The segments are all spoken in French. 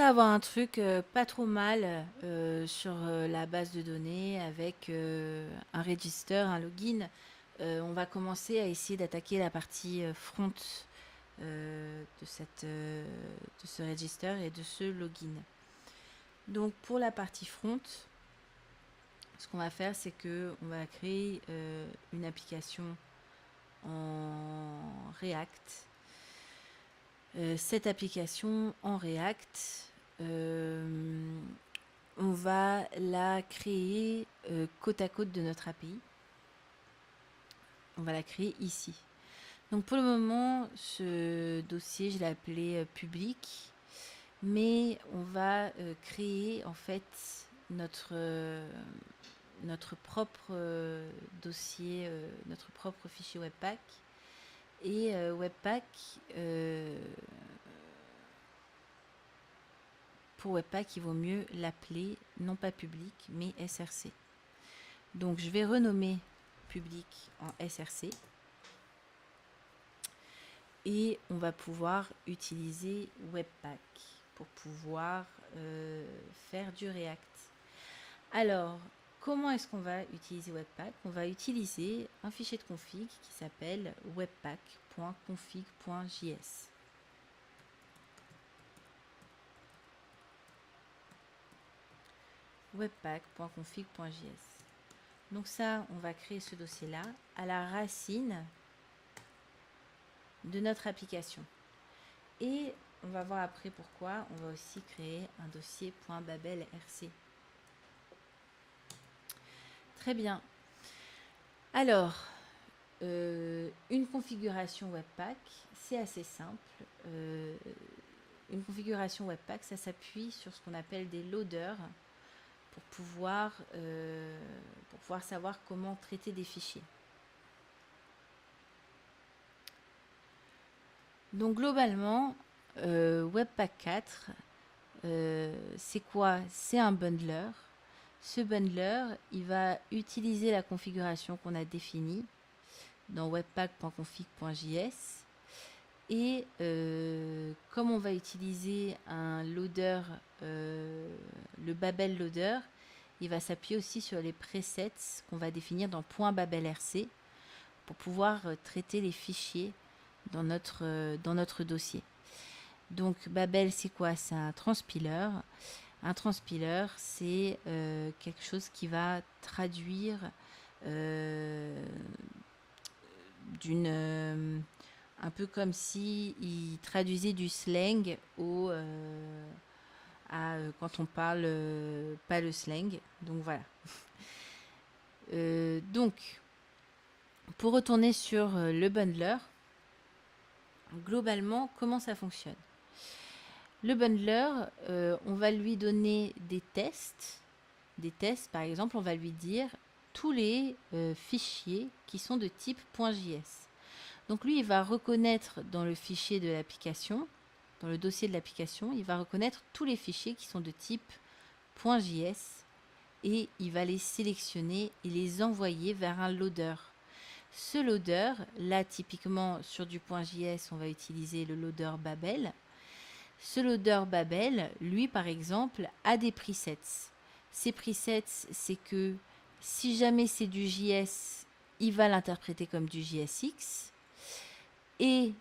à avoir un truc pas trop mal sur la base de données avec un register, un login. On va commencer à essayer d'attaquer la partie front de ce register et de ce login. Donc pour la partie front, ce qu'on va faire, c'est que on va créer une application en React. Cette application en React, on va la créer côte à côte de notre API. On va la créer ici. Donc pour le moment, ce dossier, je l'ai appelé public, mais on va créer en fait notre propre dossier, notre propre fichier Webpack. Et Webpack, pour Webpack, il vaut mieux l'appeler non pas public, mais SRC. Donc je vais renommer public en SRC. Et on va pouvoir utiliser Webpack pour pouvoir faire du React. Alors, comment est-ce qu'on va utiliser Webpack? On va utiliser un fichier de config qui s'appelle webpack.config.js. Webpack.config.js. Donc ça, on va créer ce dossier-là à la racine de notre application. Et on va voir après pourquoi on va aussi créer un dossier .babelrc. Très bien. Alors, une configuration Webpack, c'est assez simple. Une configuration Webpack, ça s'appuie sur ce qu'on appelle des loaders pour pouvoir savoir comment traiter des fichiers. Donc globalement, Webpack 4, c'est quoi? C'est un bundler. Ce bundler, il va utiliser la configuration qu'on a définie dans webpack.config.js. Et comme on va utiliser un loader, le Babel loader, il va s'appuyer aussi sur les presets qu'on va définir dans .babelrc pour pouvoir traiter les fichiers dans notre dossier. Donc Babel, c'est quoi? C'est un transpiler. Un transpiler, c'est quelque chose qui va traduire un peu comme si il traduisait du slang quand on parle pas le slang. Donc voilà. Donc, pour retourner sur le bundler, globalement, comment ça fonctionne? Le bundler, on va lui donner des tests. Des tests, par exemple, on va lui dire tous les fichiers qui sont de type .js. Donc lui, il va reconnaître dans le fichier de l'application, dans le dossier de l'application, il va reconnaître tous les fichiers qui sont de type .js et il va les sélectionner et les envoyer vers un loader. Ce loader, là typiquement sur du .js, on va utiliser le loader Babel. Ce loader Babel, lui par exemple, a des presets. Ces presets, c'est que si jamais c'est du JS, il va l'interpréter comme du JSX et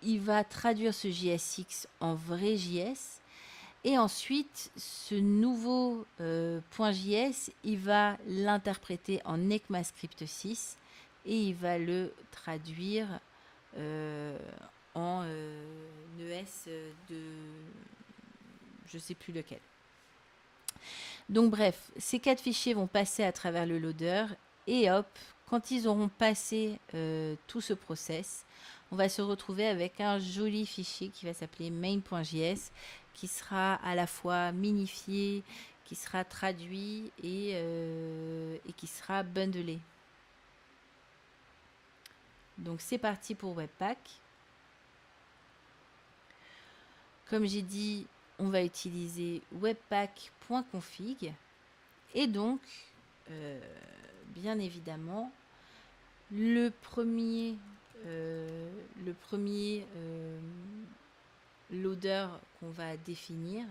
il va traduire ce JSX en vrai JS. Et ensuite, ce nouveau .js, il va l'interpréter en ECMAScript 6 et il va le traduire en ES de je sais plus lequel. Donc bref, ces 4 fichiers vont passer à travers le loader et hop, quand ils auront passé tout ce process, on va se retrouver avec un joli fichier qui va s'appeler main.js qui sera à la fois minifié, qui sera traduit et qui sera bundlé. Donc c'est parti pour Webpack. Comme j'ai dit, on va utiliser webpack.config et donc bien évidemment le premier loader qu'on va définir,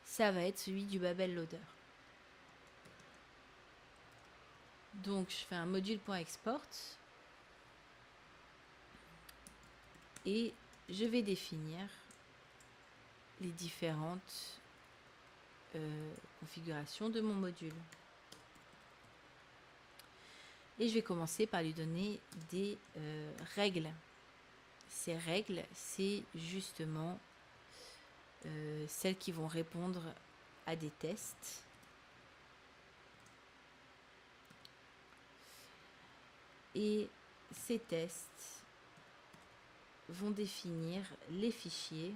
ça va être celui du Babel loader. Donc je fais un module.export et je vais définir les différentes configurations de mon module. Et je vais commencer par lui donner des règles. Ces règles, c'est justement celles qui vont répondre à des tests. Et ces tests vont définir les fichiers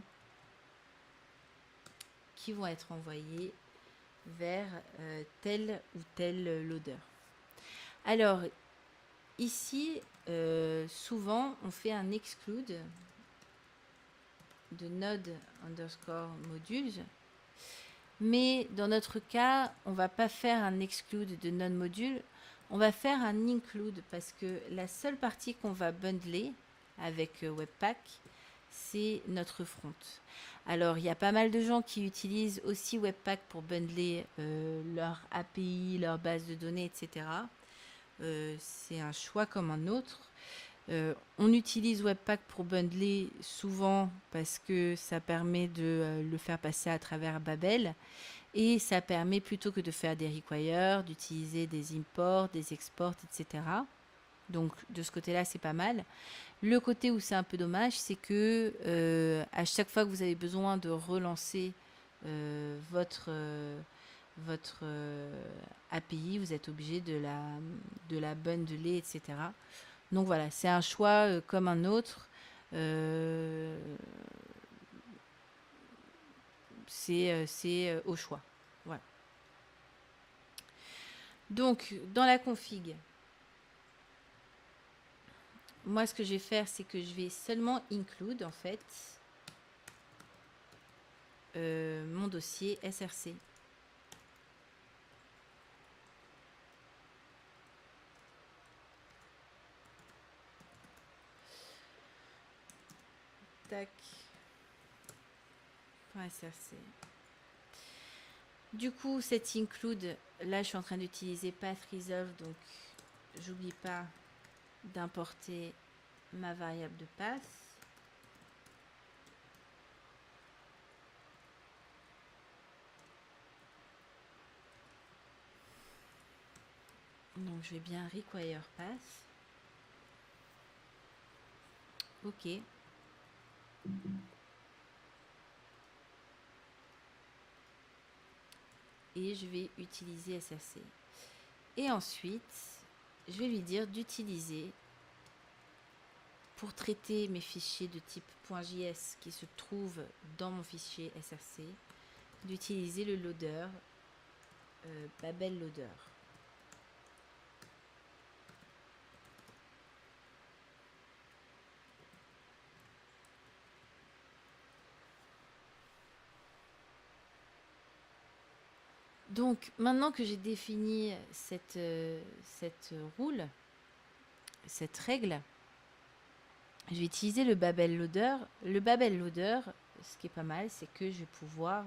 qui vont être envoyés vers tel ou tel loader. Alors, ici, souvent, on fait un exclude de node underscore modules. Mais dans notre cas, on va pas faire un exclude de node module, on va faire un include parce que la seule partie qu'on va bundler avec Webpack, c'est notre front. Alors, il y a pas mal de gens qui utilisent aussi Webpack pour bundler leur API, leur base de données, etc. C'est un choix comme un autre. On utilise Webpack pour bundler souvent parce que ça permet de le faire passer à travers Babel et ça permet plutôt que de faire des requires, d'utiliser des imports, des exports, etc. Donc de ce côté-là, c'est pas mal. Le côté où c'est un peu dommage, c'est que à chaque fois que vous avez besoin de relancer votre API, vous êtes obligé de la bundler, etc. Donc voilà, c'est un choix comme un autre. C'est au choix. Voilà. Donc, dans la config, moi, ce que je vais faire, c'est que je vais seulement include, en fait, mon dossier SRC. Tac. .src. Du coup, cet include, là, je suis en train d'utiliser path resolve, donc j'oublie pas d'importer ma variable de path. Donc, je vais bien require path. OK. Et je vais utiliser SRC. Et ensuite, je vais lui dire d'utiliser, pour traiter mes fichiers de type .js qui se trouvent dans mon fichier SRC, d'utiliser le loader Babel Loader. Donc, maintenant que j'ai défini cette rule, cette règle, je vais utiliser le Babel Loader. Le Babel Loader, ce qui est pas mal, c'est que je vais pouvoir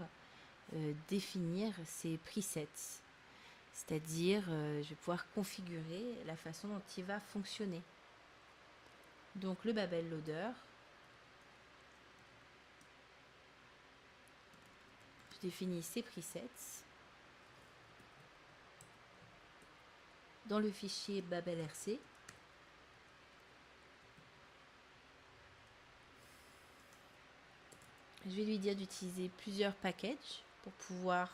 définir ces presets. C'est-à-dire, je vais pouvoir configurer la façon dont il va fonctionner. Donc, le Babel Loader, je définis ces presets. Dans le fichier babelrc, je vais lui dire d'utiliser plusieurs packages pour pouvoir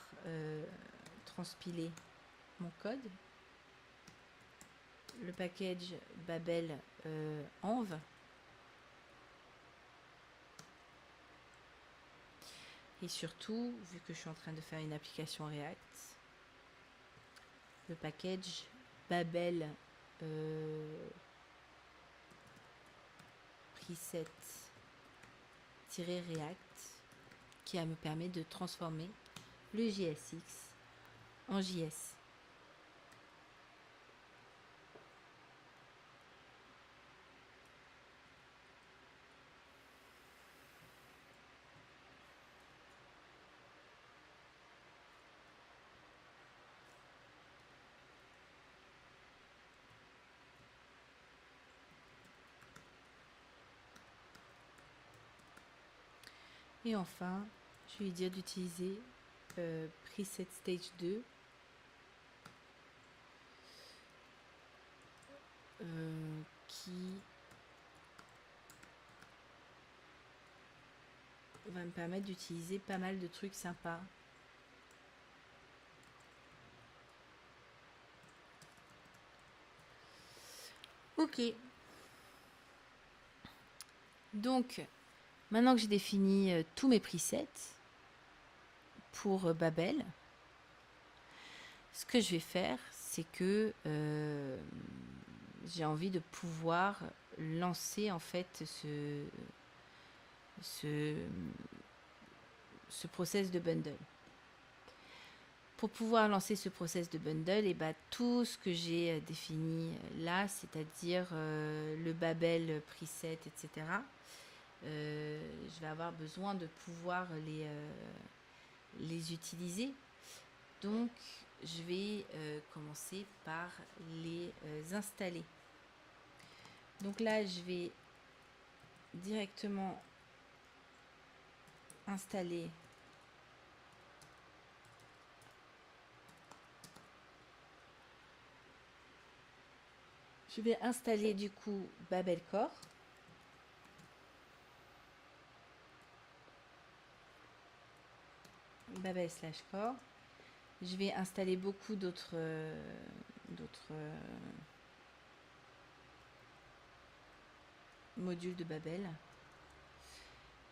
transpiler mon code. Le package babel env, et surtout, vu que je suis en train de faire une application React, le package babel preset-react qui me permet de transformer le JSX en JS. Et enfin, je vais lui dire d'utiliser preset stage 2 qui va me permettre d'utiliser pas mal de trucs sympas. Ok. Donc, maintenant que j'ai défini tous mes presets pour Babel, ce que je vais faire, c'est que j'ai envie de pouvoir lancer en fait ce process de bundle. Pour pouvoir lancer ce process de bundle, et bah, tout ce que j'ai défini là, c'est-à-dire le Babel preset, etc., je vais avoir besoin de pouvoir les utiliser. Donc, je vais commencer par les installer. Donc là, je vais directement installer du coup Babel Core. Babel / Core. Je vais installer beaucoup d'autres modules de Babel.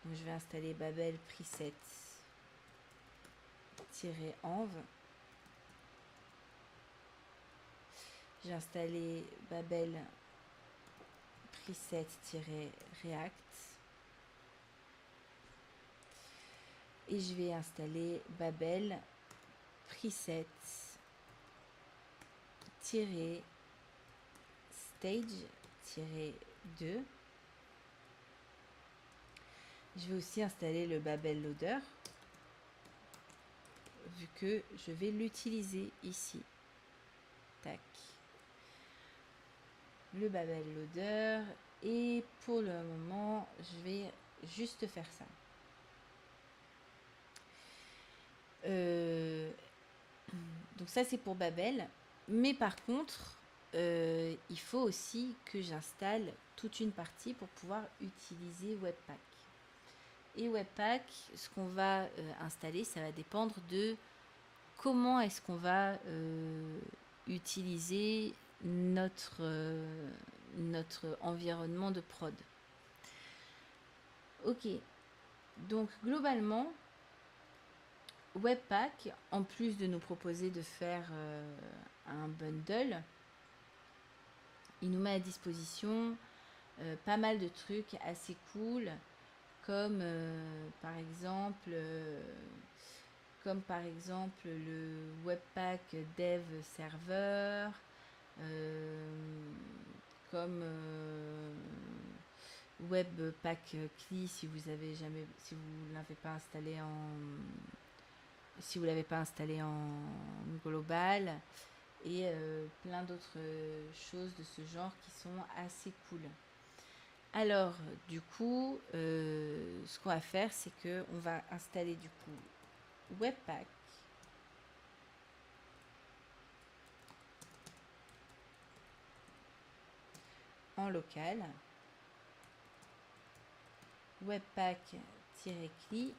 Donc, je vais installer Babel preset-env. J'ai installé Babel preset-react. Et je vais installer Babel preset-stage-2. Je vais aussi installer le Babel Loader, vu que je vais l'utiliser ici. Tac. Le Babel Loader. Et pour le moment, je vais juste faire ça. Donc ça, c'est pour Babel. Mais par contre, il faut aussi que j'installe toute une partie pour pouvoir utiliser Webpack. Et Webpack, ce qu'on va installer, ça va dépendre de comment est-ce qu'on va utiliser notre environnement de prod. Ok, donc globalement, Webpack, en plus de nous proposer de faire un bundle, il nous met à disposition pas mal de trucs assez cool, comme par exemple le Webpack Dev Server, comme Webpack CLI si vous l'avez pas installé en global, et plein d'autres choses de ce genre qui sont assez cool. Alors, du coup, ce qu'on va faire, c'est que on va installer du coup Webpack. En local. Webpack-CLI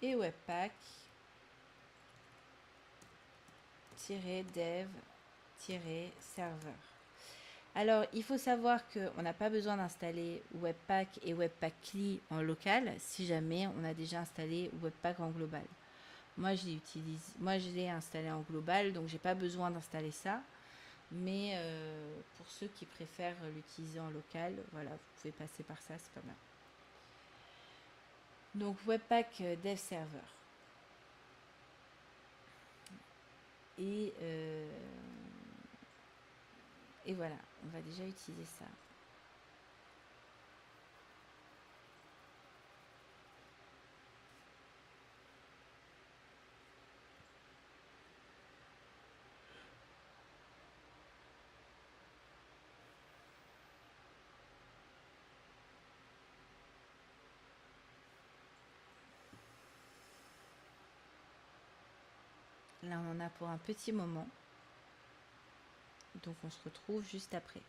et Webpack-dev-serveur. Alors, il faut savoir qu'on n'a pas besoin d'installer Webpack et Webpack CLI en local si jamais on a déjà installé Webpack en global. Moi, je l'ai installé en global, donc j'ai pas besoin d'installer ça. Mais pour ceux qui préfèrent l'utiliser en local, voilà, vous pouvez passer par ça, c'est pas mal. Donc Webpack Dev Server. Et voilà, on va déjà utiliser ça. Là, on en a pour un petit moment. Donc, on se retrouve juste après.